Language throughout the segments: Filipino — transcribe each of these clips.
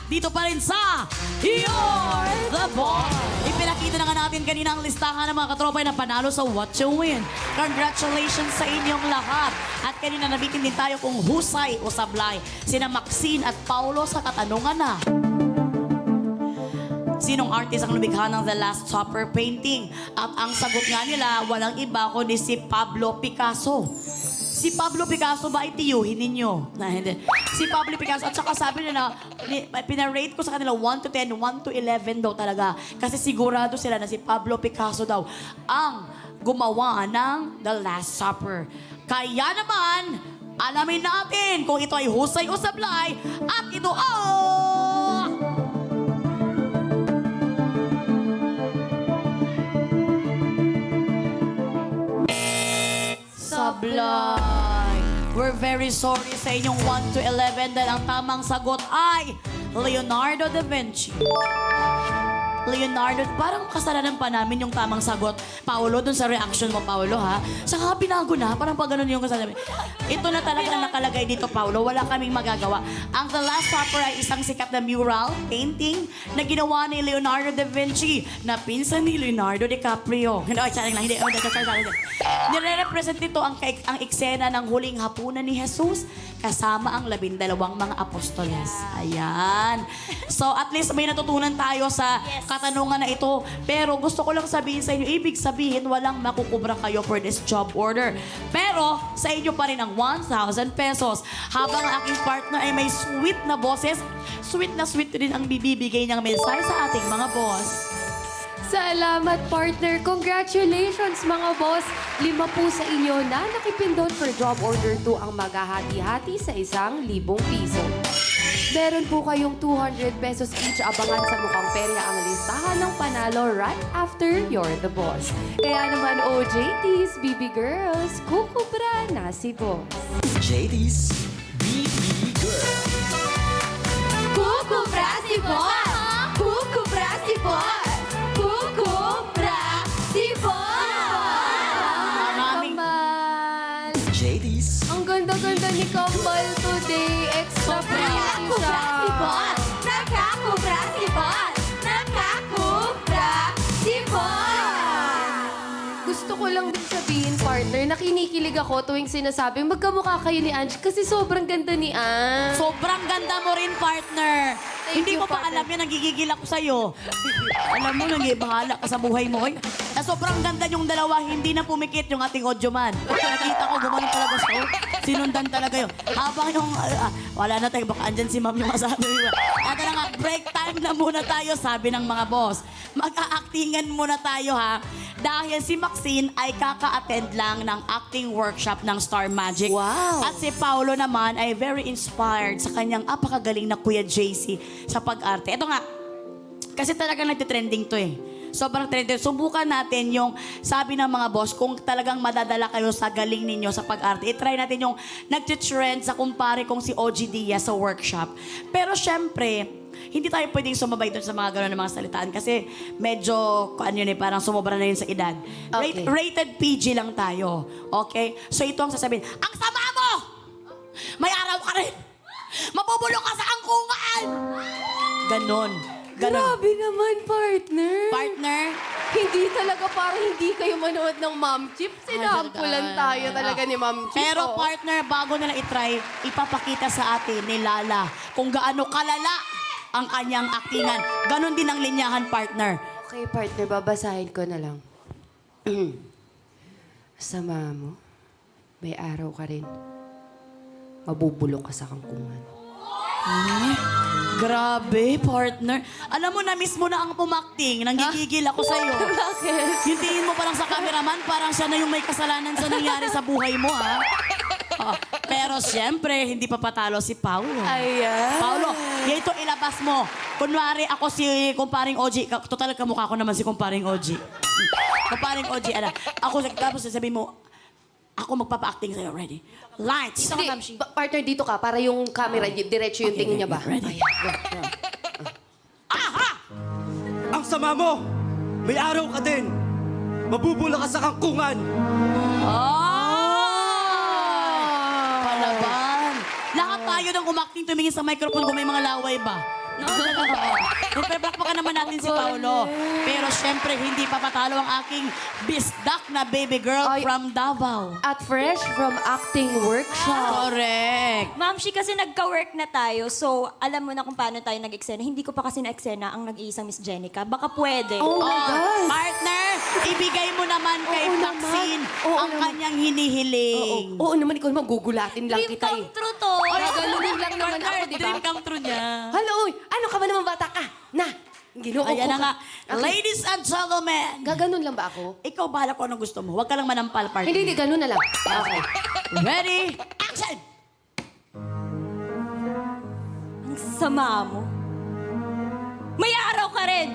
dito pa rin sa You're the Boss. Ipinakita na nga natin kanina ang listahan ng mga katropa na panalo sa What You Win. Congratulations sa inyong lahat. At kanina nabitin din tayo kung husay o sablay. Sina Maxine at Paulo sa katanungan na. Sinong artist ang lumikha ng The Last Supper painting? At ang sagot nga nila, walang iba kundi si Pablo Picasso. Si Pablo Picasso ba itiyuhin ninyo? Na, hindi. Si Pablo Picasso, at saka sabi nila, pinarate ko sa kanila 1 to 10, 1 to 11 daw talaga. Kasi sigurado sila na si Pablo Picasso daw ang gumawa ng The Last Supper. Kaya naman, alamin natin kung ito ay husay o sablay at ito sablay. We're very sorry sa inyong 1 to 11 dahil ang tamang sagot ay Leonardo da Vinci. Leonardo, parang kasalanan pa namin yung tamang sagot. Paolo, dun sa reaction mo, Paolo, ha? Saka binago na, parang pag ganun yung kasalanan. Ito na talaga ang nakalagay dito, Paolo. Wala kaming magagawa. Ang The Last Supper ay isang sikat na mural, painting, na ginawa ni Leonardo da Vinci, na pinsan ni Leonardo DiCaprio. Hindi, nire-represent nito ang eksena ng huling hapunan ni Jesus kasama ang 12 mga apostoles. Ayan. So, at least may natutunan tayo sa katanungan na ito. Pero gusto ko lang sabihin sa inyo, ibig sabihin, walang makukubra kayo for this job order. Pero, sa inyo pa rin ang 1,000 pesos. Habang ang aking partner ay may sweet na boses, sweet na sweet din ang bibibigay niyang mensahe sa ating mga boss. Salamat, partner. Congratulations, mga boss. 5 po sa inyo na nakipindot for job order 2 ang maghahati-hati sa 1,000 piso. Meron po kayong 200 pesos each. Abangan sa mukhang perya ang listahan ng panalo right after You're the Boss. Kaya naman, OJTs, BB Girls, kukubra na si boss. JD's BB Girl. Kukubra si boss! Kukubra si boss! Kukubra si boss! Maraming Kamal! JD's Ang ganda-ganda ni Kamal today. Extra pretty siya. Nakakubra si boss! Nakakubra si boss! Gusto ko lang din sabihin, partner, na kinikilig ako tuwing sinasabing magkamukha kayo ni Ange kasi sobrang ganda ni Ange. Sobrang ganda mo rin, partner. Thank Hindi you, ko pa partner. alam yan, nagigigil ako sa'yo. Alam mo, bahala ka sa buhay mo. Oy. Na sobrang ganda yung dalawa, hindi na pumikit yung ating audio man. Nakita ko, gumanon talaga siya. Sinundan talaga yun. Habang yung, wala na tayo, baka andyan si ma'am yung masabi. Ito na nga, break time na muna tayo, sabi ng mga boss. Mag-a-actingan muna tayo, ha? Dahil si Maxine ay kaka-attend lang ng acting workshop ng Star Magic. Wow. At si Paolo naman ay very inspired sa kanyang apakagaling na Kuya JC sa pag-arte. Ito nga, kasi talagang nagtitrending to eh. Sobrang trending. Subukan natin yung sabi ng mga boss, kung talagang madadala kayo sa galing ninyo sa pag-arte, itry natin yung nagtitrend sa kumpare kong si OG Diaz sa workshop. Pero syempre, hindi tayo pwedeng sumabay doon sa mga gano'n ng mga salitaan kasi medyo, ano yun eh, parang sumobra na yun sa edad. Okay. Rated PG lang tayo. Okay? So ito ang sasabihin, ang sama mo! May araw ka rin! Mabubulong ka sa angkungan! Ganon. Ganon. Grabe naman, partner. Partner, Hindi talaga parang hindi kayo manood ng Ma'am Chip. Sinampulan tayo talaga ni Ma'am Chip. pero oh. partner, bago nila itry, ipapakita sa atin ni Lala kung gaano kalala ang kanyang aktingan. Ganon din ang linyahan, partner. Okay, partner, babasahin ko na lang. Sama mo, may araw ka rin. Mabubulok ka sa kangkungan. Grabe, partner. Alam mo, na-miss mo na ang pumakting. Nanggigigil ako sa'yo. Bakit? Yung tingin mo parang sa cameraman, parang siya na yung may kasalanan sa nangyari sa buhay mo, ha? Pero siyempre, hindi pa patalo si Paulo. Ayan. Paulo, ito ilabas mo. Kunwari ako si kumparing OG. Total, kamukha ko naman si kumparing OG. Kumparing OG, ako, tapos sasabihin mo, ako magpapa-acting sa'yo. Ready? Lights! Hindi, partner, dito ka para yung camera, diretso yung tingin niya ba? Ready? Ayan, go. Aha! Ang sama mo! May araw ka din! Mabubula ka sa kangkungan! Palaban! Lahat tayo ng umakting tumingin sa microphone kung may mga laway ba? No? Nagpapakpakan naman natin si Paolo. Pero syempre, hindi papatalo ang aking bisdak na baby girl Ay. from Davao. At fresh from acting workshop. Correct. Ma'am, she kasi nagka-work na tayo, so alam mo na kung paano tayo nag-eksena. Hindi ko pa kasi na-eksena ang nag-iisang Miss Jenica. Baka pwede. Oh my Oh, God. partner, ibigay mo naman kay Oo naman. Maxine Oo ang naman. kanyang hinihiling. Oo naman, ikaw naman gugulatin lang Dream kita come eh. true to. Gaganunin lang naman Partner, ako, di ba? dream come true niya. Hello, uy! Ano ka ba naman bata ka? Na! Ginoo ko Ayan na ka. nga. Okay. Ladies and gentlemen, Gaganon lang ba ako? ikaw bahala ko anong gusto mo. Huwag ka lang manampal, partner. Hindi, ganun na lang. Okay. Ready? Action! Ang sama mo. May araw ka rin.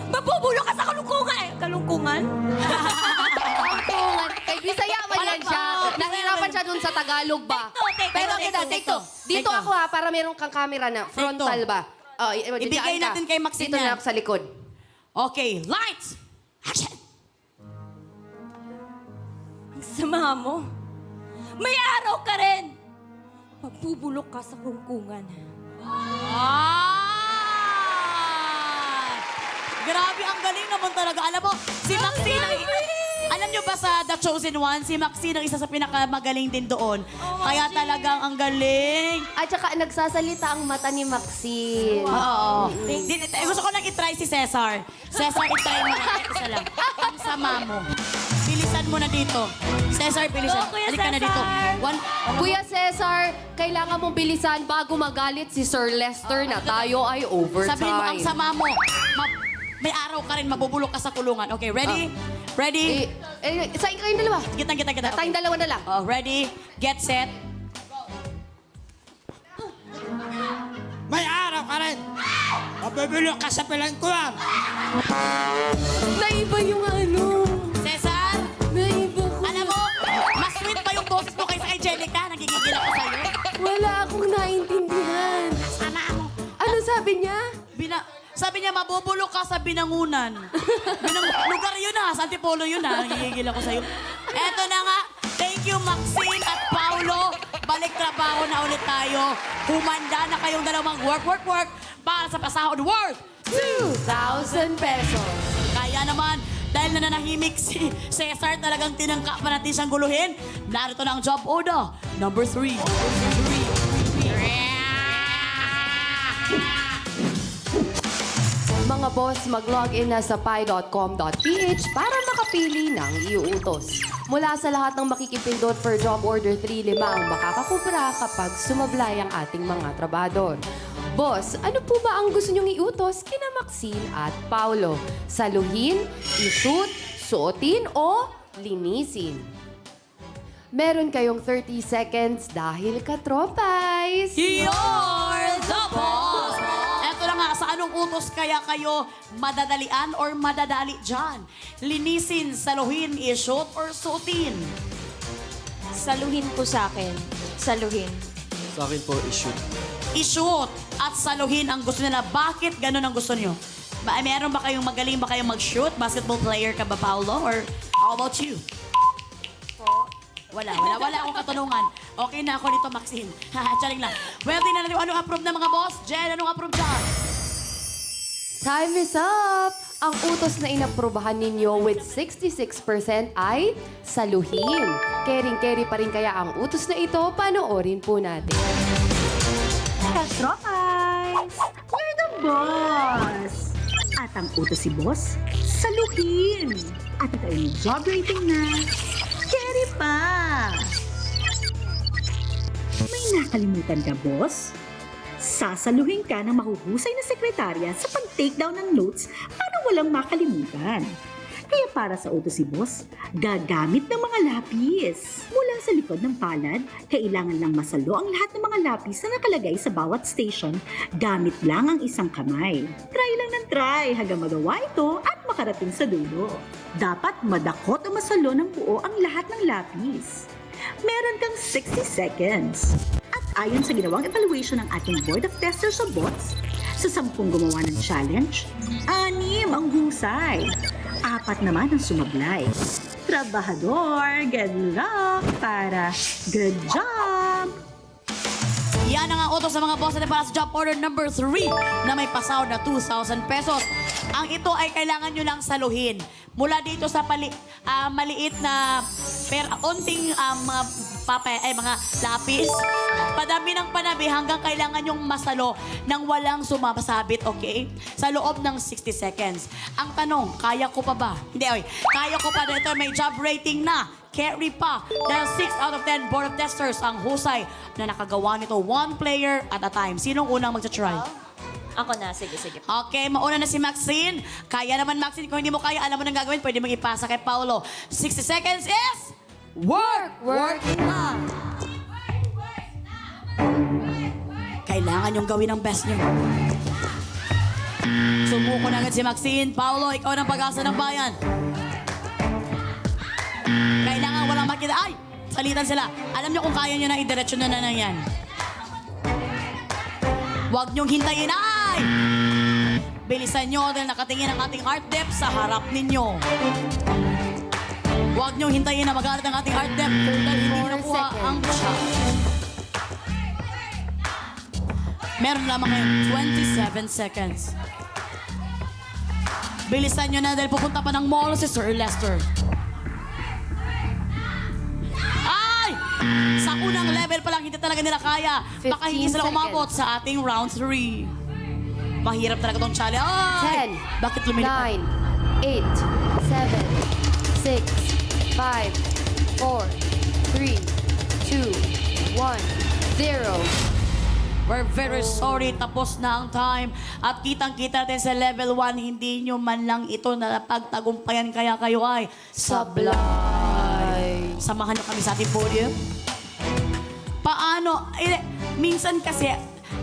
Mabubulok ka sa kalungkungan. Kalungkungan? Tungan. Kay Bisaya man yan siya. Palakpak. Nahirapan siya dun sa Tagalog ba? Pero kita, take to. Dito Take to. ako ha, para meron kang camera na. Frontal ba? Oh, Ibigay diyan ka. natin kay Maxine Dito yan. na ako sa likod. Okay, lights! Action! Ang sama mo. May araw ka rin. Mabubulok ka sa kalungkungan. Ah! Grabe, ang galing naman talaga. Alam mo, si Maxine ang... Alam nyo ba sa The Chosen One, si Maxine ang isa sa pinakamagaling din doon. Kaya talagang ang galing. At saka nagsasalita ang mata ni Maxine. Oo. Gusto ko lang itry si Cesar. Cesar, itry mo na. Isa lang. Ang sama mo. Bilisan mo na dito. Cesar, bilisan. Go, Kuya Halika na Cesar. dito. Kuya Cesar, kailangan mong bilisan bago magalit si Sir Lester na tayo ay overtime. Sabihin mo, ang sama mo. May araw ka rin, mabubulok ka sa kulungan. Okay, ready? Ready? Sa kayong dalawa. Kita. Tayong dalawa na lang. Oh, ready? Get set. May araw ka rin. Mabibulok ka sa pilangkuhan. Naiba yung ano. Cesar, Naiba ko. alam mo, mas sweet pa yung boses mo kaysa kay Jenica. Nagigigil ako sa'yo. Wala akong naintindihan. Sana mo. Ano sabi niya? Sabi niya, mabubulok ka sa binangunan. Lugar yun ha, sa Antipolo yun ha. Nagigigil ako sa'yo. Eto na nga. Thank you, Maxine at Paulo. Balik trabaho na ulit tayo. Humanda na kayong dalawang work para sa pasahod worth 2,000 pesos. Kaya naman, dahil nananahimik si Cesar, talagang tinangka pa natin siyang guluhin. Narito na ang job order. Number 3. Mga boss, mag-login na sa pi.com.ph para makapili ng iuutos. Mula sa lahat ng makikipindot for job order 3, 5 ang makakakubra kapag sumablay ang ating mga trabador. Boss, ano po ba ang gusto niyong iutos kina Maxine at Paulo? Saluhin, i-shoot, suotin o linisin? Meron kayong 30 seconds dahil katropais. You're the boss! Eto na nga, sa anong utos kaya kayo madadalian or madadali dyan? Linisin, saluhin, i-shoot or suotin? Saluhin po sa akin. Saluhin. Sa akin po, issue. I-shoot at saluhin ang gusto nila. Bakit ganun ang gusto niyo? Meron ba kayong magaling ba kayong mag-shoot? Basketball player ka ba, Paolo? Or how about you? Wala akong katanungan. Okay na ako nito, Maxine. Charing lang. Well, din na natin anong approve ng mga boss. Jen, anong approve dyan? Time is up! Ang utos na inaprubahan ninyo with 66% ay saluhin. Caring-carry pa rin kaya ang utos na ito, panoorin po natin. Katropais! We're the boss! At ang utos si boss, saluhin! At ito ay job rating na carry pa! May nakalimutan ka, boss? Sasaluhin ka ng mahuhusay na sekretarya sa pag-take down ng notes para walang makalimutan. Kaya para sa utos si boss, gagamit ng mga lapis. Mula sa likod ng palad, kailangan lang masalo ang lahat ng mga lapis na nakalagay sa bawat station gamit lang ang isang kamay. Try lang ng try hanggang magawa ito at makarating sa dulo. Dapat madakot o masalo ng buo ang lahat ng lapis. Meron kang 60 seconds. At ayon sa ginawang evaluation ng ating Board of Testers sa bots, sa 10 gumawa ng challenge, 6 ang husay. 4 naman ang sumablay. Trabahador, good luck para good job! Yan ang utos sa mga boss natin para sa job order number 3 na may pasahod na 2,000 pesos. Ang ito ay kailangan nyo lang saluhin. Mula dito sa maliit na onting mga lapis, padami ng panabi hanggang kailangan yung masalo nang walang sumapasabit, okay? Sa loob ng 60 seconds. Ang tanong, kaya ko pa ba? Hindi, oy. Kaya ko pa dito, may job rating na. Carry pa. Dahil 6 out of 10 board of testers ang husay na nakagawa nito 1 player at a time. Sinong unang magsa-try? Ako na, sige. Okay, mauna na si Maxine. Kaya naman, Maxine. Kung hindi mo kaya, alam mo nang gagawin, pwede mong ipasa kay Paolo. 60 seconds is... Work! Working na. Kailangan yung gawin ang best nyo. Sumuko na agad si Maxine. Paolo, ikaw ng pag-asa ng bayan. Kailangan walang makita. Ay! Salitan sila. Alam nyo kung kaya nyo na idiretso na yan. Huwag nyong hintayin. Ay! Bilisan nyo dahil nakatingin ang ating art dep sa harap ninyo. Huwag niyong hintayin na magalit ang ating art dep dahil hindi nakuha ang shot. Meron lamang kayo 27 seconds. Bilisan nyo na dahil pupunta pa ng mall si Sir Lester. Ay! Sa unang level pa lang, hindi talaga nila kaya. Baka hindi 15 sila seconds. umabot sa ating round 3. Mahirap talaga tong challenge. Ay! 10, Bakit lumilipad? 9, 8, 7, 6, 5, 4, 3, 2, 1, 0. We're very sorry, tapos na ang time. At kitang-kita natin sa level 1, hindi nyo man lang ito napagtagumpayan, kaya kayo ay sablay. Samahan nyo kami sa ating podium. Paano? Minsan kasi,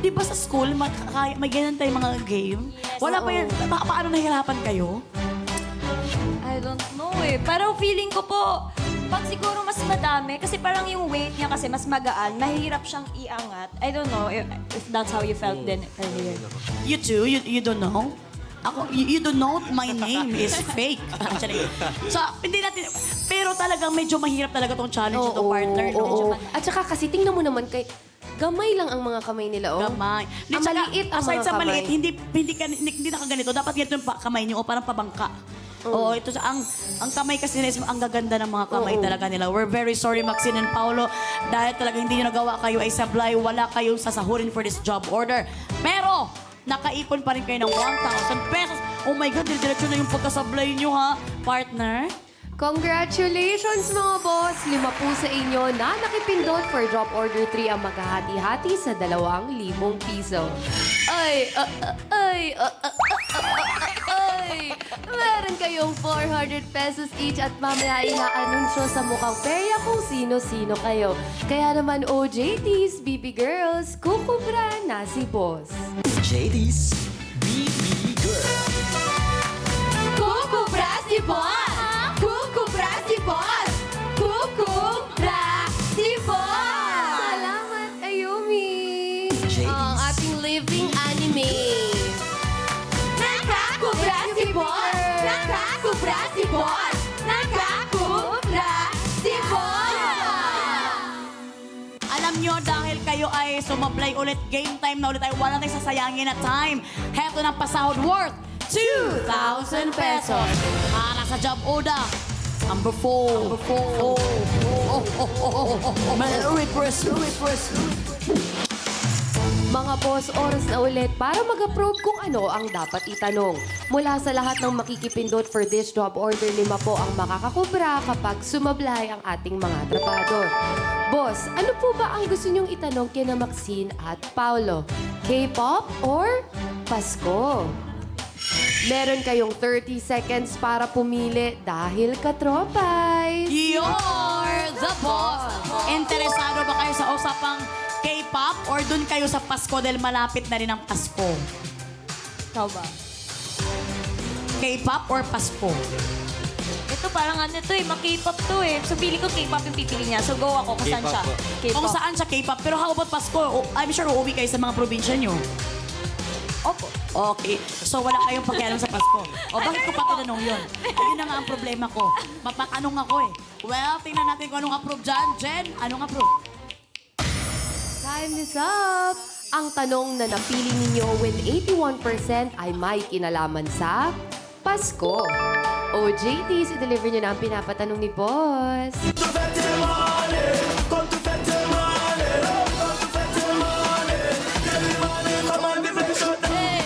di ba sa school, may ganyan tayong mga game? Wala pa yan. Paano nahihirapan kayo? I don't know eh. Parang feeling ko po, pag siguro mas madami, kasi parang yung weight niya kasi mas magaan, mahirap siyang iangat. I don't know if that's how you felt then earlier. You too? You don't know? Ako, you don't know my name is fake. Actually. So, hindi natin, pero talagang medyo mahirap talaga tong challenge ito, partner. No? Oo. At saka kasi tingnan mo naman kay gamay lang ang mga kamay nila, oh. Gamay. Ang maliit ang aside mga sa kamay. maliit, hindi nakaganito. Dapat ganito yung kamay niyo o parang pabangka. Oo, ito ang kamay kasi nila is ang gaganda ng mga kamay talaga nila. We're very sorry, Maxine and Paolo, dahil talaga hindi nyo nagawa, kayo ay sablay, wala kayong sasahurin for this job order. Pero, nakaipon pa rin kayo ng 1,000 pesos. Oh my God, diretso na yung pagkasablay nyo, ha, partner? Congratulations mga boss! 5 po sa inyo na nakipindot for drop order 3 ang maghahati-hati sa 2,000 piso. Ay! Meron kayong 400 pesos each at mamaya ina-anunsyo sa mukhang perya kung sino-sino kayo. Kaya naman OJTs, BB Girls, kukubra na si boss. JD's BB Girl. Kukubra si boss! Kukubra si boss! Kukubra si boss! Salamat, Ayumi! JD's. Ang ating living anime. Nakakubra si boss! Nakakubra si boss! Nakakubra si boss! Alam nyo, dahil kayo ay sumablay ulit, game time na ulit ay wala tayong sasayangin na time. Heto ng pasahod worth 2,000 pesos. Para sa job order number 4. Merry Christmas. Mga boss, oras na ulit para mag-approve kung ano ang dapat itanong. Mula sa lahat ng makikipindot for this job order, 5 po ang makakakubra kapag sumablay ang ating mga atrapador. Boss, ano po ba ang gusto niyong itanong kina Maxine at Paolo? K-pop or Pasko? Meron kayong 30 seconds para pumili dahil katropay. You're the boss. Interesado ba kayo sa usapang K-pop or dun kayo sa Pasko dahil malapit na rin ang Pasko? Ikaw ba? K-pop or Pasko? Ito parang ano to eh, K-pop to eh. So pili ko K-pop yung pipili niya. So go ako kung saan siya. K-pop. Kung saan siya K-pop. Pero how about Pasko? I'm sure uuwi kayo sa mga probinsya nyo. Opo. Okay. So wala kayong pakialam sa Pasko. O bakit ko pa tinanong yun? Ayun na nga ang problema ko. Mapatanong ako eh. Well, tingnan natin kung anong approve dyan. Jen, anong approve? Time is up! Ang tanong na napili ninyo with 81% ay may kinalaman sa Pasko. O JTs, i-deliver nyo na ang pinapatanong ni Boss. Hey,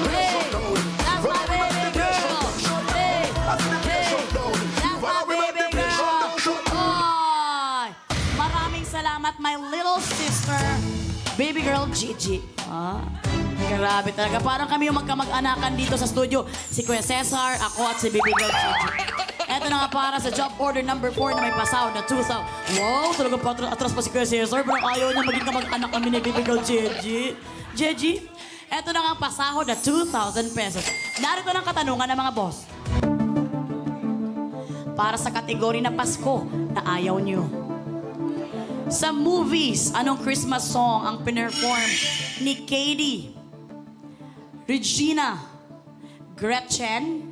hey, that's my baby girl. Hey, hey, that's my baby girl. Ay, maraming salamat, my little sister, baby girl Gigi. Grabe talaga. Parang kami yung magkamag-anakan dito sa studio. Si Kuya Cesar, ako at si baby girl Gigi. Eto na nga para sa job order number 4 na may pasahod na 2,000. Wow, talagang atras pa si Kuya Cesar. Parang ayaw niya maging kamag-anak kami ni baby girl Gigi. Gigi, eto na nga ang pasahod na 2,000 pesos. Narito ng katanungan ng mga boss. Para sa kategory na Pasko na ayaw niyo. Sa movies, anong Christmas song ang pinerform ni Katie, Regina, Gretchen,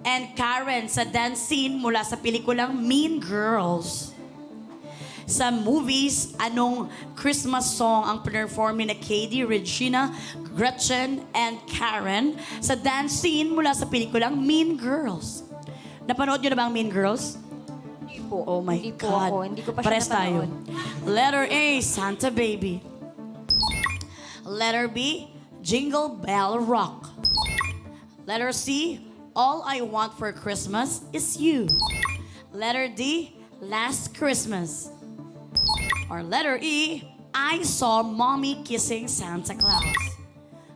and Karen sa dance scene mula sa pelikulang Mean Girls? Sa movies, anong Christmas song ang pinerform ni Katie, Regina, Gretchen, and Karen sa dance scene mula sa pelikulang Mean Girls? Napanood niyo na ba ang Mean Girls? Hindi po. Oh my Hindi po God. ako. Hindi ko pa siya Pares tayo. napanood. Letter A, Santa Baby. Letter B, Jingle Bell Rock. Letter C, All I Want for Christmas is You. Letter D, Last Christmas. Or letter E, I Saw Mommy Kissing Santa Claus.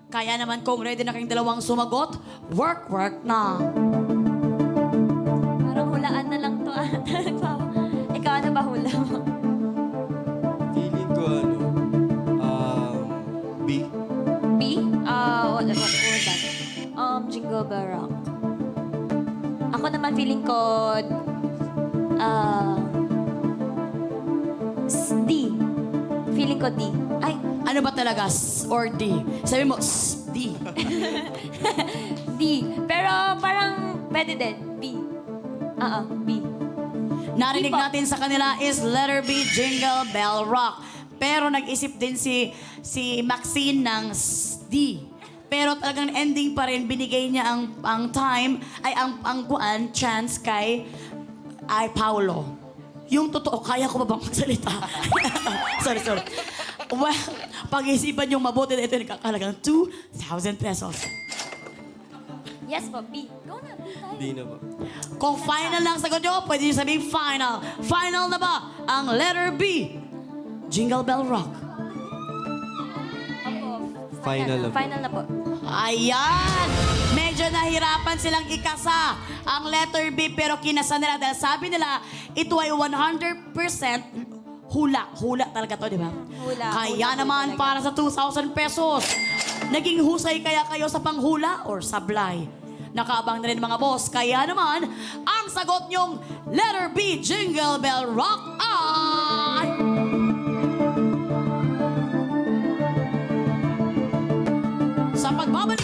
Kaya naman kung ready na kayong dalawang sumagot, work na. Parang hulaan na lang to. Ikaw na ba hula mo? Feeling ko B. B? What was that? Jingle Bell Rock. Ako naman feeling ko, D. Feeling ko D. Ay, Ano ba talaga? S or D? Sabi mo, S, D. D. Pero parang pwede din. B. B. Narinig Di po. natin sa kanila is letter B, Jingle Bell Rock. Pero nag-isip din si Maxine ng D. Pero talagang ending pa rin, binigay niya ang time, ay ang chance kay Paolo. Yung totoo, kaya ko ba bang magsalita? sorry. Well, pag-isipan yung mabuti na ito, nakakalagang 2,000 pesos. Yes po, B. Go na, B tayo. B na ba? Kung final lang sagot nyo, pwede nyo sabihin final. Final na ba ang letter B? Jingle Bell Rock. Opo. Final na po. Final na po. Ayan! Medyo nahirapan silang ikasa ang letter B pero kinasa nila dahil sabi nila ito ay 100% hula. Hula talaga to, di ba? Hula. Kaya Hula naman talaga. para sa 2,000 pesos, naging husay kaya kayo sa panghula or sablay? Nakaabang na rin mga boss. Kaya naman, ang sagot nyong letter B, Jingle Bell Rock ay... Sa pagbabalik